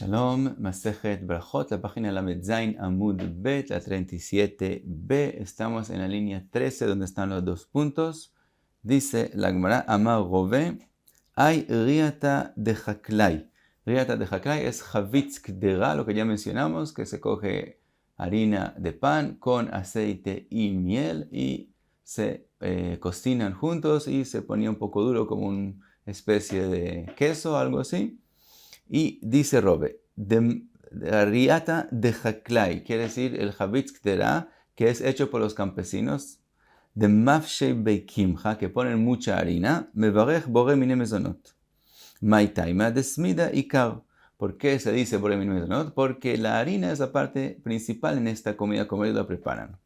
Shalom, Masejet Brajot, la página Lamed Zain Amud Bet, la 37b. Estamos en la línea 13, donde están los dos puntos. Dice la Gemara, Amar Rove, Hay riata de Haklai. Riata de Haklai es Javitz Kdera, lo que ya mencionamos, que se coge harina de pan con aceite y miel y se cocinan juntos y se ponía un poco duro como una especie de queso, algo así. Y dice Robe, riata de Haklai, quiere decir el Javitz Kdera, que es hecho por los campesinos, de Mafshei Beikimcha, que ponen mucha harina, Mevarech Bore Mine Mezonot. Maitaima de Smida Ikar. ¿Por qué se dice Bore Mine Mezonot? Porque la harina es la parte principal en esta comida, como ellos la preparan.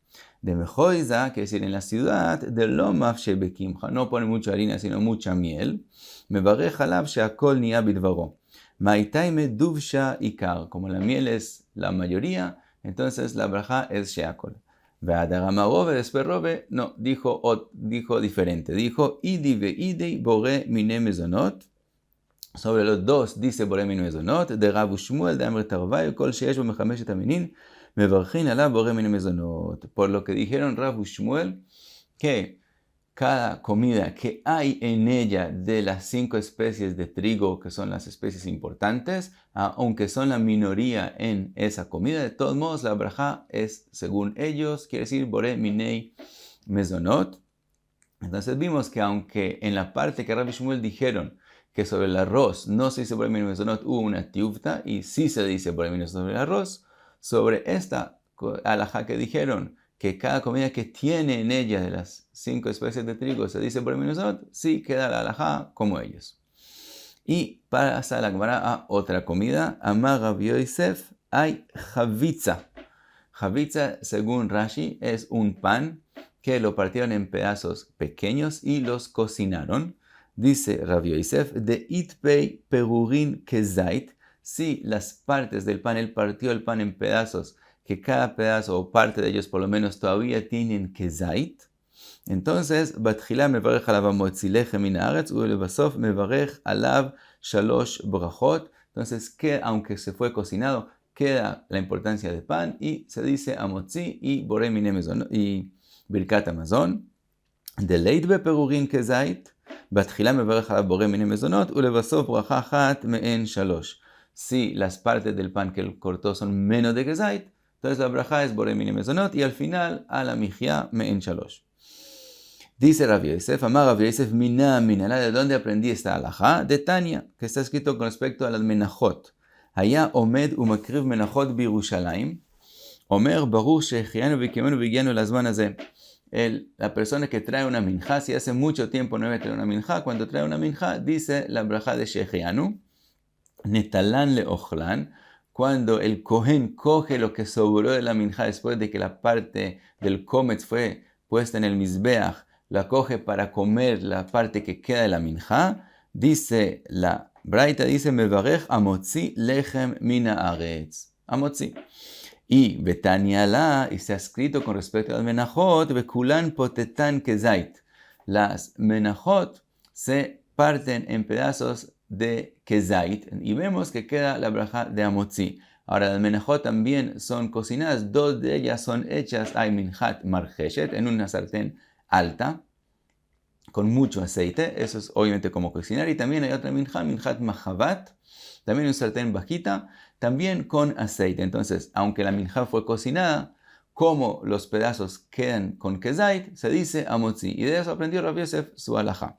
De Mejoiza, que es decir, en la ciudad, de Lo Mafshei Beikimcha, no ponen mucha harina, sino mucha miel. Mevarech Alav Sheakol Nia Bidvaro. Maitaime duvsha ikar, como la miel es la mayoría, entonces la braja es sheakol. Ve'adaramarove, después Robe, no, dijo diferente, dijo idi ve'idei bore mine mezonot, sobre los dos dice bore mine mezonot, de Rav Shmuel, de Amr Tarvai, kol sheyesh bo mechameshet aminin, mevarchin alav bore mine mezonot. Por lo que dijeron Rav Shmuel, que cada comida que hay en ella de las 5 especies de trigo, que son las especies importantes, aunque son la minoría en esa comida, de todos modos la braja es, según ellos, quiere decir Bore Minei Mezonot. Entonces vimos que aunque en la parte que Rabbi Shmuel dijeron que sobre el arroz no se dice Bore Minei Mezonot, hubo una tiufta, y sí se dice Bore Minei sobre el arroz, sobre esta alajá que dijeron que cada comida que tiene en ella de las 5 especies de trigo se dice Bore Minei Mezonot, sí queda la alajá como ellos. Y pasa la Gemara a otra comida, Amar Rav Yosef, hay javitza. Javitza, según Rashi, es un pan que lo partieron en pedazos pequeños y los cocinaron. Dice Rav Yosef, de itpei perurin kezait, si las partes del pan, él partió el pan en pedazos, que cada pedazo o parte de ellos por lo menos todavía tienen kezait, entonces, Batchila mevarech alav motzi lechem min haaretz, ulevasof mevarech alav shalosh brachot. Entonces, que aunque se fue cocinado, queda la importancia del pan y se dice amotzi y borei mine mezonot y birkat hamazon. Deleit beperurin kezait, Batchila mevarech alav borei mine mezonot, ulevasof bracha achat me'en shalosh. Si las partes del pan que él cortó son menos de kezait, entonces la braja es borei mine mezonot y al final a la mijia me'en shalosh. Dice Rav Yosef, Amar Rav Yosef, Mina, ¿de dónde aprendí esta alajá? De Tania, que está escrito con respecto a las menajot. Haya omed umakriv menajot birushalayim, Omer barur shechianu vikemenu vigianu lazman hazeh. La persona que trae una minjá, si hace mucho tiempo no había traído una minjá, cuando trae una minjá, dice la braja de shechianu, netalan leochlan, cuando el kohen coge lo que sobró de la minjá después de que la parte del kometz fue puesta en el mizbeach, la coge para comer la parte que queda de la minjá, dice la braita, dice, mevarech amotzi lechem mina haaretz. Amotzi. Y Betania la, y se ha escrito con respecto a las menajot, bekulan potetan kezait. Las menajot se parten en pedazos de kezait, y vemos que queda la braja de amotzi. Ahora, las menajot también son cocinadas, 2 de ellas son hechas, hay minjat marjeshet, en una sartén alta, con mucho aceite, eso es obviamente como cocinar, y también hay otra minjat mahavat, también un sartén bajita, también con aceite. Entonces, aunque la minjat fue cocinada, como los pedazos quedan con kezait, se dice amotzi, y de eso aprendió Rav Yosef su alajá.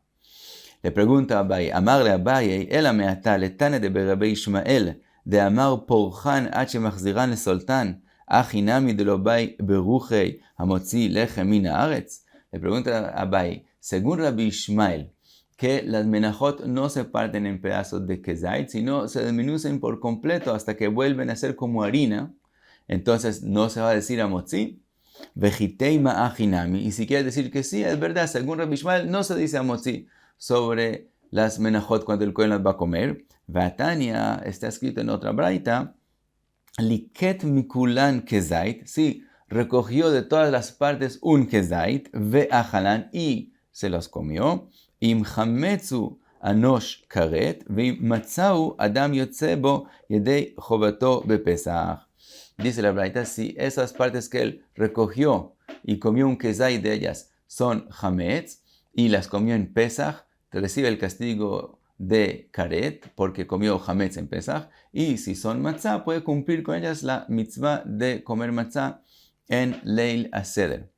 Le pregunta a Abaye, Amarle Abaye, Ela me'ata letane de Rabbi Ishmael, de Amar porchan ache machziran le soltan, achinami de lo bay beruchei, amotzi lechem min haaretz. Le pregunta a Abaye, según Rabbi Ishmael, que las menajot no se parten en pedazos de kezait, sino se desmenucen por completo hasta que vuelven a ser como harina, entonces no se va a decir amotzi, vejitei ma'achinami, y si quieres decir que sí, es verdad, según Rabbi Ishmael no se dice amotzi sobre las menajot cuando el kohen las va a comer. Vatania está escrito en otra braita, liket mikulan kezait, sí, recogió de todas las partes un kezait, ve'achalan, y se los comió. Im hametzu anosh karet, v'matzau adam yotze bo yedei chovato bepesach. Dice la Braita, si esas partes que él recogió y comió un kezait de ellas son hametz y las comió en Pesach, recibe el castigo de karet porque comió hametz en Pesach, y si son matzah puede cumplir con ellas la mitzvah de comer matzah en Leil HaSeder.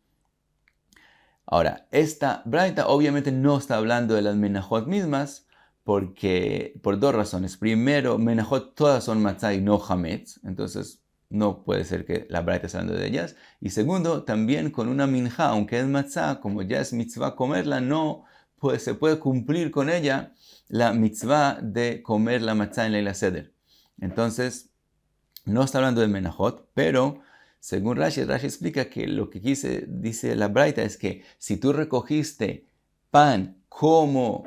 Ahora, esta Braita obviamente no está hablando de las menajot mismas, porque por dos razones. Primero, menajot todas son matzah y no hametz, entonces no puede ser que la Braita esté hablando de ellas. Y segundo, también con una minja, aunque es matzah, como ya es mitzvah comerla, se puede cumplir con ella la mitzvah de comer la matzah en Leil HaSeder. Entonces, no está hablando de menajot, pero según Rashi explica que lo que dice la Braita es que si tú recogiste pan como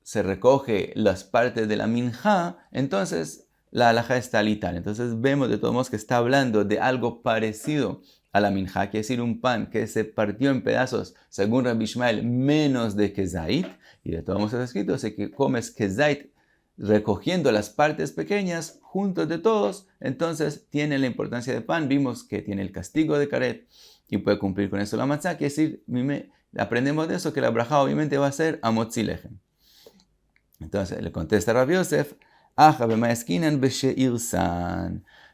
se recoge las partes de la minja, entonces la halajá está lital. Entonces vemos de todos modos que está hablando de algo parecido a la minja, que es decir, un pan que se partió en pedazos, según Rabbi Ishmael, menos de kezait, y de todos modos está escrito, si que comes kezait recogiendo las partes pequeñas juntos de todos, entonces tiene la importancia de pan. Vimos que tiene el castigo de karet y puede cumplir con eso la matzah, que es decir, aprendemos de eso que la brajá obviamente va a ser amotzi lechem. Entonces le contesta Rabbi Yosef,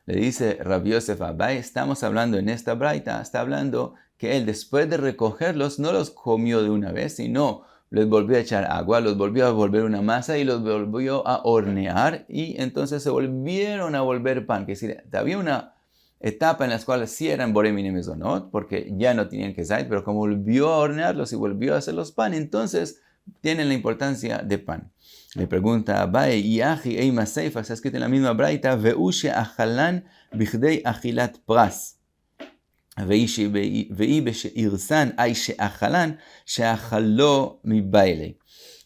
le dice Rabbi Yosef a Abai, estamos hablando en esta braita, está hablando que él después de recogerlos no los comió de una vez, sino les volvió a echar agua, los volvió a volver una masa y los volvió a hornear, y entonces se volvieron a volver pan. Que es decir, había una etapa en la cual sí eran borem y mezonot, porque ya no tenían kezait, pero como volvió a hornearlos y volvió a hacerlos pan, entonces tienen la importancia de pan. Le pregunta a Abai, Yahi Eima Seifa, está escrito en la misma braita, Ve'ushe achalan bichdei achilat pras.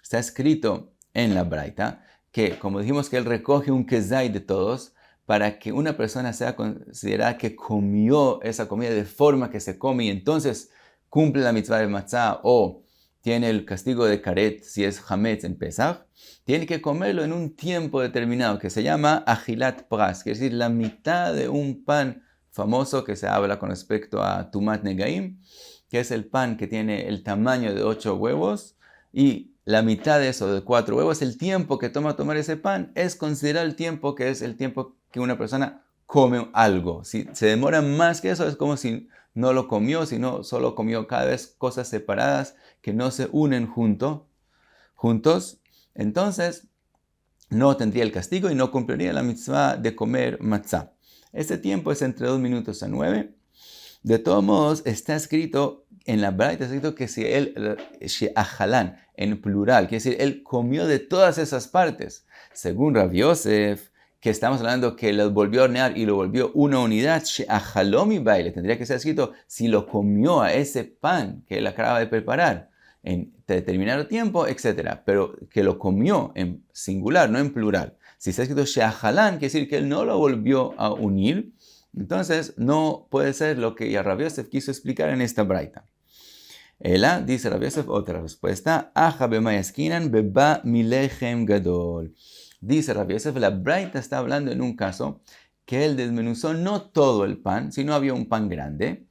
Está escrito en la braita que, como dijimos, que él recoge un kezait de todos para que una persona sea considerada que comió esa comida de forma que se come y entonces cumple la mitzvah de matzah o tiene el castigo de karet si es hametz en Pesach. Tiene que comerlo en un tiempo determinado que se llama achilat pras, que es decir, la mitad de un pan famoso que se habla con respecto a Tumat Negaim, que es el pan que tiene el tamaño de 8 huevos, y la mitad de eso, de 4 huevos, el tiempo que toma tomar ese pan, es considerado el tiempo que es el tiempo que una persona come algo. Si se demora más que eso, es como si no lo comió, sino solo comió cada vez cosas separadas que no se unen juntos. Entonces, no tendría el castigo y no cumpliría la mitzvah de comer matzah. Este tiempo es entre 2 minutos a 9. De todos modos, está escrito en la braita, está escrito que si él, she'achalan, en plural, quiere decir, él comió de todas esas partes. Según Rabbi Yosef, que estamos hablando que lo volvió a hornear y lo volvió una unidad, she'achaló mi baile, tendría que ser escrito si lo comió a ese pan que él acaba de preparar en determinado tiempo, etc. Pero que lo comió en singular, no en plural. Si está escrito she'achalan, quiere decir que él no lo volvió a unir. Entonces no puede ser lo que Rabbi Yosef quiso explicar en esta braita. Ela, dice Rabbi Yosef, otra respuesta. Aja b'mayaskinan beba milechem gadol. Dice Rabbi Yosef, la braita está hablando en un caso que él desmenuzó no todo el pan, sino había un pan grande.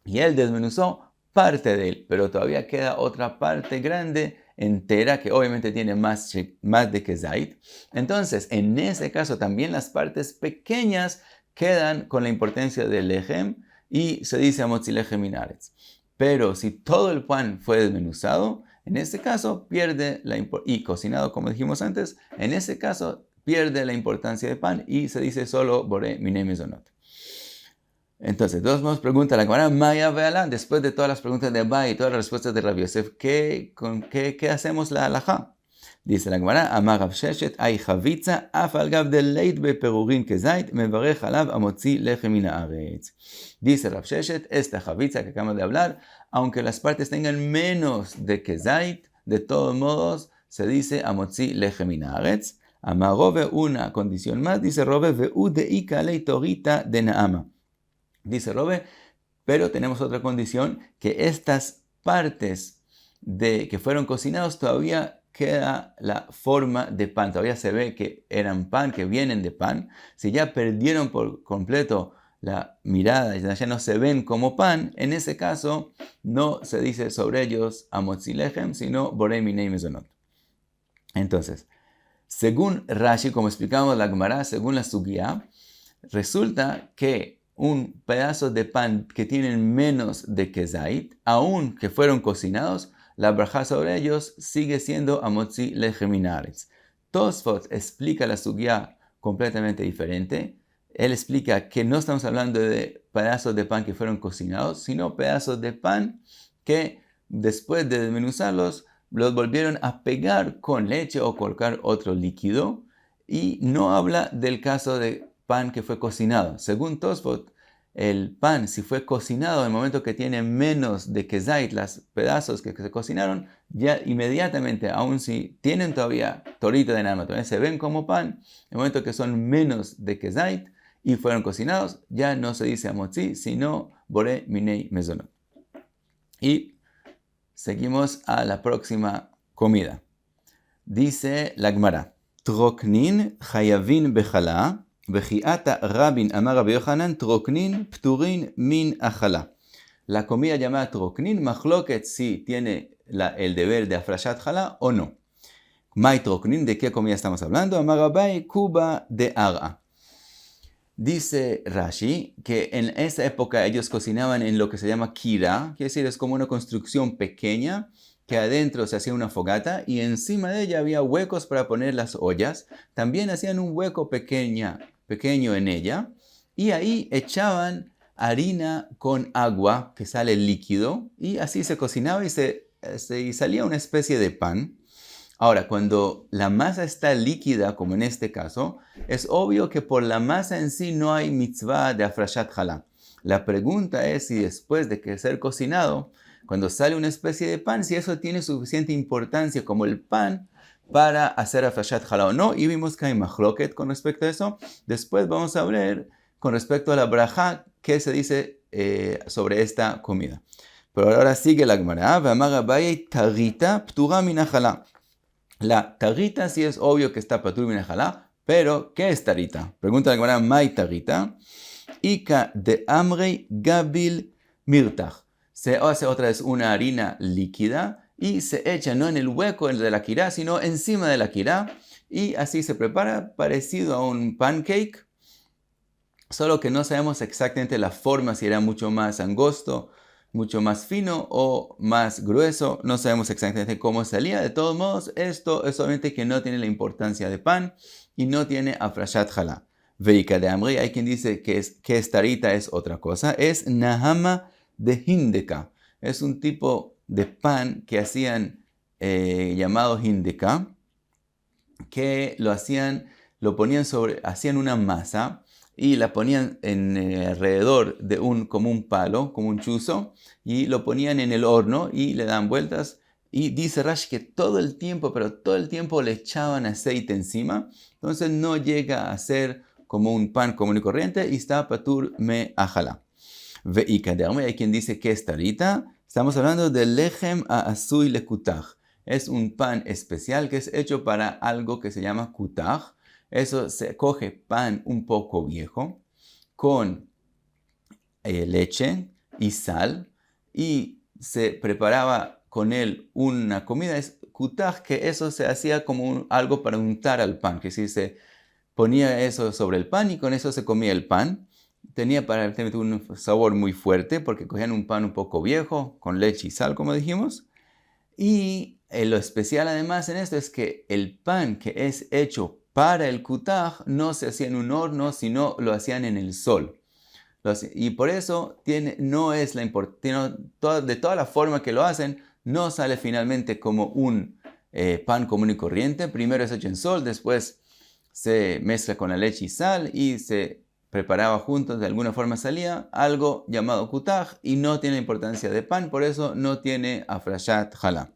Y él desmenuzó parte de él, pero todavía queda otra parte grande entera que obviamente tiene más de kezait. Entonces, en ese caso también las partes pequeñas quedan con la importancia del lechem y se dice amotzi lechem min haaretz. Pero si todo el pan fue desmenuzado, en este caso pierde y cocinado como dijimos antes, en ese caso pierde la importancia de pan y se dice solo boré miné mezonot. Entonces, de todos modos, pregunta la Gemara, Maya ve'ala, después de todas las preguntas de Abai y todas las respuestas de Rabbi Yosef, ¿qué hacemos la halajá? Dice la Gemara, Amar Rav Sheshet, ay chavitza, af al gav de leit beperurin kezait, mevarech alav amotzi lechem min haaretz. Dice Rav Sheshet, esta chavitza que acabamos de hablar, aunque las partes tengan menos de kezait, de todos modos, se dice amotzi lechem min haaretz. Amar Rove, una condición más, dice Rove, ve'u deika lei torita de Naama. Dice Rove, pero tenemos otra condición, que estas partes que fueron cocinados todavía queda la forma de pan. Todavía se ve que eran pan, que vienen de pan. Si ya perdieron por completo la mirada, ya no se ven como pan, en ese caso no se dice sobre ellos Amotzi Lechem, sino Borei Minei Mezonot. Entonces, según Rashi, como explicamos la Gemara, según la Sugya, resulta que un pedazo de pan que tienen menos de kezait, aun que fueron cocinados, la braja sobre ellos sigue siendo Amotzi Lechem min haaretz. Tosfot explica la Sugya completamente diferente. Él explica que no estamos hablando de pedazos de pan que fueron cocinados, sino pedazos de pan que después de desmenuzarlos, los volvieron a pegar con leche o colocar otro líquido. Y no habla del caso de pan que fue cocinado. Según Tosfot, el pan, si fue cocinado en el momento que tiene menos de kezait, los pedazos que se cocinaron, ya inmediatamente, aun si tienen todavía torita de nada, todavía se ven como pan, en el momento que son menos de kezait y fueron cocinados, ya no se dice amotzi, sino borei minei mezonot. Y seguimos a la próxima comida. Dice la Gemara, troknin chayavin bechala, vejiata rabin amar Rabbi Yochanan, troknin pturin min achala. La comida llamada troknin, machloket si tiene el deber de afrashat chala o no. Mai troknin, ¿de qué comida estamos hablando? Amar Abai, kuba de ara. Dice Rashi que en esa época ellos cocinaban en lo que se llama kira, quiere decir es como una construcción pequeña que adentro se hacía una fogata y encima de ella había huecos para poner las ollas. También hacían un hueco pequeño en ella y ahí echaban harina con agua que sale líquido y así se cocinaba y salía una especie de pan. Ahora, cuando la masa está líquida, como en este caso, es obvio que por la masa en sí no hay mitzvah de afrashat chalá. La pregunta es si después de que ser cocinado, cuando sale una especie de pan, si eso tiene suficiente importancia como el pan para hacer afrashat chalá o no. Y vimos que hay machloket con respecto a eso. Después vamos a ver con respecto a la braja qué se dice sobre esta comida. Pero ahora sigue la Gemara. Ve'amar Abaye tarita ptura min achalá. La tarita sí es obvio que está patur min achalá, pero ¿qué es tarita? Pregunta la Gemara, mai tarita. Ika de amrei gabil mirtach. Se hace otra vez una harina líquida y se echa no en el hueco de la kirá, sino encima de la kirá. Y así se prepara parecido a un pancake, solo que no sabemos exactamente la forma, si era mucho más angosto, mucho más fino o más grueso. No sabemos exactamente cómo salía. De todos modos, esto es obviamente que no tiene la importancia de pan y no tiene afrashat chalá. Veika de amri, hay quien dice que es tarita, es otra cosa. Es nahama de hindeka. Es un tipo de pan que hacían llamado hindeka, que hacían una masa y la ponían alrededor de como un palo, como un chuzo, y lo ponían en el horno y le dan vueltas. Y dice Rashi que todo el tiempo le echaban aceite encima, entonces no llega a ser como un pan común y corriente y está patur me achalá. Veika de amri, hay quien dice que es tarita. Estamos hablando de lechem a asui le kutaj. Es un pan especial que es hecho para algo que se llama kutaj. Eso se coge pan un poco viejo con leche y sal y se preparaba con él una comida. Es kutaj, que eso se hacía como algo para untar al pan, que si se ponía eso sobre el pan y con eso se comía el pan. Tenía aparentemente un sabor muy fuerte porque cogían un pan un poco viejo con leche y sal, como dijimos. Y lo especial además en esto es que el pan que es hecho para el kutaj no se hacía en un horno, sino lo hacían en el sol. Y por eso de toda la forma que lo hacen, no sale finalmente como un pan común y corriente. Primero es hecho en sol, después se mezcla con la leche y sal y se preparaba juntos, de alguna forma salía algo llamado kutaj y no tiene importancia de pan, por eso no tiene afrashat chalá.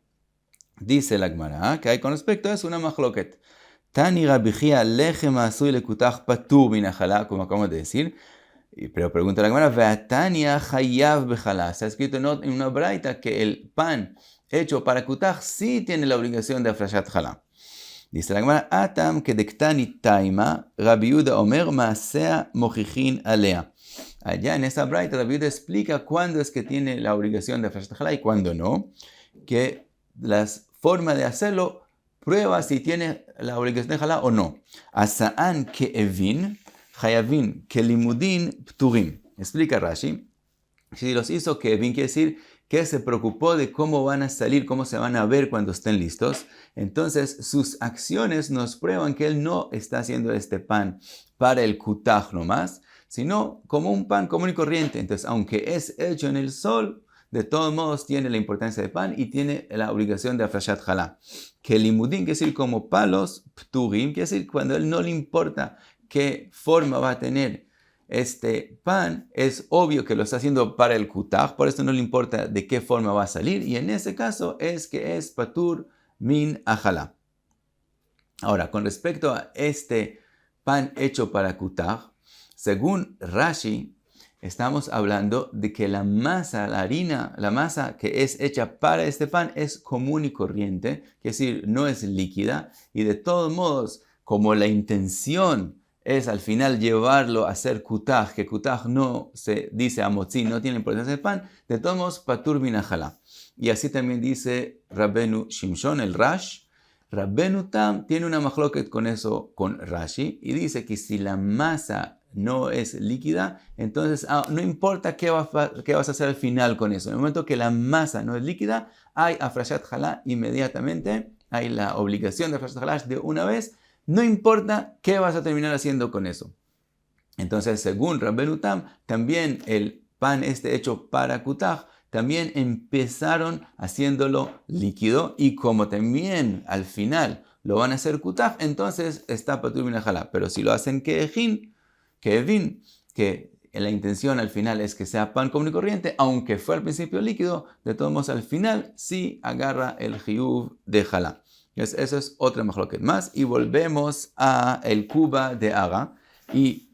Dice la Gemara que hay con respecto a eso una machloket. Tani Rabbi Chia lechem asui le kutaj patur min achalá, como acabamos de decir. Pero pregunta la Gemara, Ve'atania hayav bechalá. Está escrito en una braita que el pan hecho para kutaj sí tiene la obligación de afrashat jalá. Dice la Gemara, Atam kedektani taima, Rabbi Yehuda omer maasea mojijin alea. Allá en esta braita, Rabbi Yehuda explica cuándo es que tiene la obligación de afrashat jalá y cuándo no. Que las formas de hacerlo prueba si tiene la obligación de jalá o no. Asa'an ke'evin, hayavin kelimudin pturim. Explica Rashi. Si los hizo ke'evin, quiere decir que se preocupó de cómo van a salir, cómo se van a ver cuando estén listos. Entonces, sus acciones nos prueban que él no está haciendo este pan para el kutaj nomás, sino como un pan común y corriente. Entonces, aunque es hecho en el sol, de todos modos tiene la importancia de pan y tiene la obligación de afrashat jalá. Que limudín, quiere decir como palos, pturim, quiere decir cuando a él no le importa qué forma va a tener este pan, es obvio que lo está haciendo para el kutaj, por eso no le importa de qué forma va a salir, y en ese caso es que es patur min ajalá. Ahora, con respecto a este pan hecho para kutaj, según Rashi, estamos hablando de que la masa, la harina, la masa que es hecha para este pan es común y corriente, es decir, no es líquida, y de todos modos, como la intención es al final llevarlo a hacer kutaj, que kutaj no se dice amotzi, no tiene importancia de pan, de todos modos, patur min ajalá. Y así también dice Rabbenu Shimshon, el Rash. Rabbenu Tam tiene una machloket con eso, con Rashi, y dice que si la masa no es líquida, entonces no importa qué vas a hacer al final con eso. En el momento que la masa no es líquida, hay afrashat jalá inmediatamente, hay la obligación de afrashat jalá de una vez, no importa qué vas a terminar haciendo con eso. Entonces, según Rabbenu Tam, también el pan hecho para kutaj, también empezaron haciéndolo líquido, y como también al final lo van a hacer kutaj, entonces está patur min ajalá. Pero si lo hacen ke'evin, que la intención al final es que sea pan común y corriente, aunque fue al principio líquido, de todos modos al final sí agarra el jiyuv de jalá. Eso es otra machloket más. Y volvemos a el kuba de aga. Y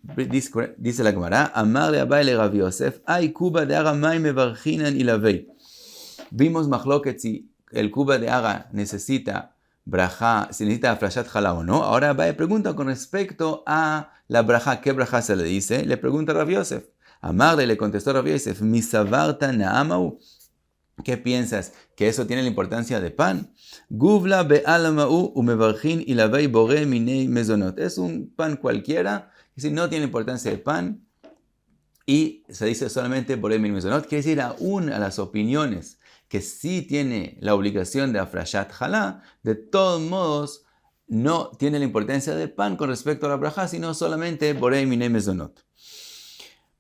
dice la Gemara, Amarle Abai le Rav Yosef, ay kuba de aga mai mevarchinan ilavei. Vimos machloket si el kuba de aga necesita braja, si necesita afrashat jalá o no. Ahora Abai pregunta con respecto a la braja, ¿qué braja se le dice? Le pregunta a Rav Yosef. Amarle le contestó Rav Yosef, misavarta naamau. ¿Qué piensas? ¿Que eso tiene la importancia de pan? Guvla be'alamau umevarchin ilavei bore minei mezonot. Es un pan cualquiera, es decir, no tiene importancia de pan, y se dice solamente bore minei mezonot. Quiere decir, aún a las opiniones que sí tiene la obligación de afrashat jalá, de todos modos no tiene la importancia de pan con respecto a la braja, sino solamente bore minei mezonot.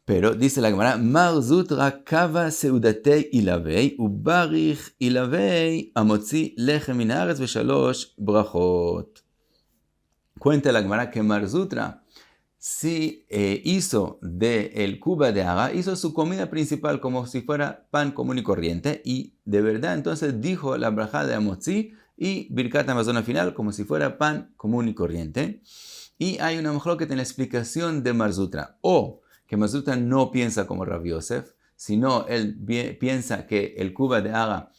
Pero dice la Gemara, Mar Zutra kava seudatei ilavei ubarich ilavei amotzi lechem min haaretz veshalosh brachot. Cuenta la Gemara que Mar Zutra sí hizo del kuba de aga, hizo su comida principal como si fuera pan común y corriente, y de verdad entonces dijo la braja de amotzi y birkat hamazon final como si fuera pan común y corriente. Y hay una machloket en la explicación de Mar Zutra. Que Mar Zutra no piensa como Rav Yosef, sino él piensa que el kuba de aga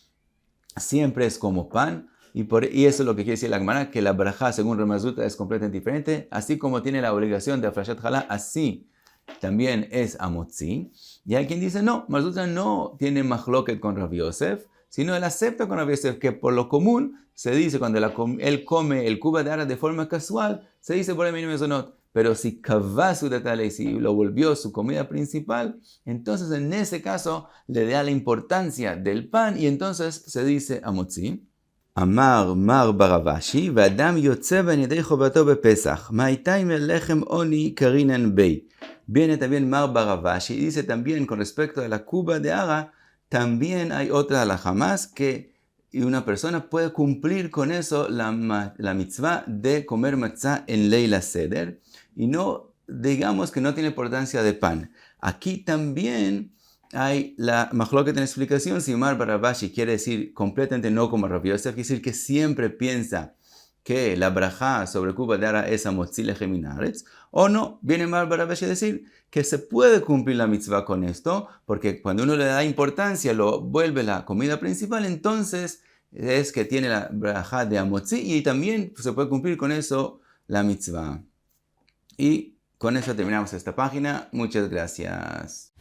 siempre es como pan, y eso es lo que quiere decir la Gemara, que la braja según Mar Zutra es completamente diferente, así como tiene la obligación de afrashat jalá, así también es amotzi. Y hay quien dice, no, Mar Zutra no tiene machloket con Rav Yosef, sino él acepta con Rav Yosef que por lo común se dice cuando él come el kuba de aga de forma casual, se dice por el mínimo mezonot. Pero si kavá su detale, si lo volvió su comida principal, entonces en ese caso le da la importancia del pan y entonces se dice amotzi. Amar Mar Baravashi, Vadam yotze b'nidei chovato bepesach, ma'itay melechem oni karinan bei. Viene también Mar Baravashi y dice también con respecto a la kuba de aga, también hay otra halajá más que una persona puede cumplir con eso la mitzvah de comer matzah en Leila Seder. Y no, digamos que no tiene importancia de pan. Aquí también hay la machloket en explicación. Si Mar Baravashi quiere decir completamente no como Rav Yosef, quiere decir que siempre piensa que la brajá sobre Kuba de Ara es Amotzi Lechem Min Haaretz, o no, viene Mar Barabesh a decir que se puede cumplir la mitzvah con esto, porque cuando uno le da importancia, lo vuelve la comida principal, entonces es que tiene la brajá de Amotzi y también se puede cumplir con eso la mitzvah. Y con eso terminamos esta página. Muchas gracias.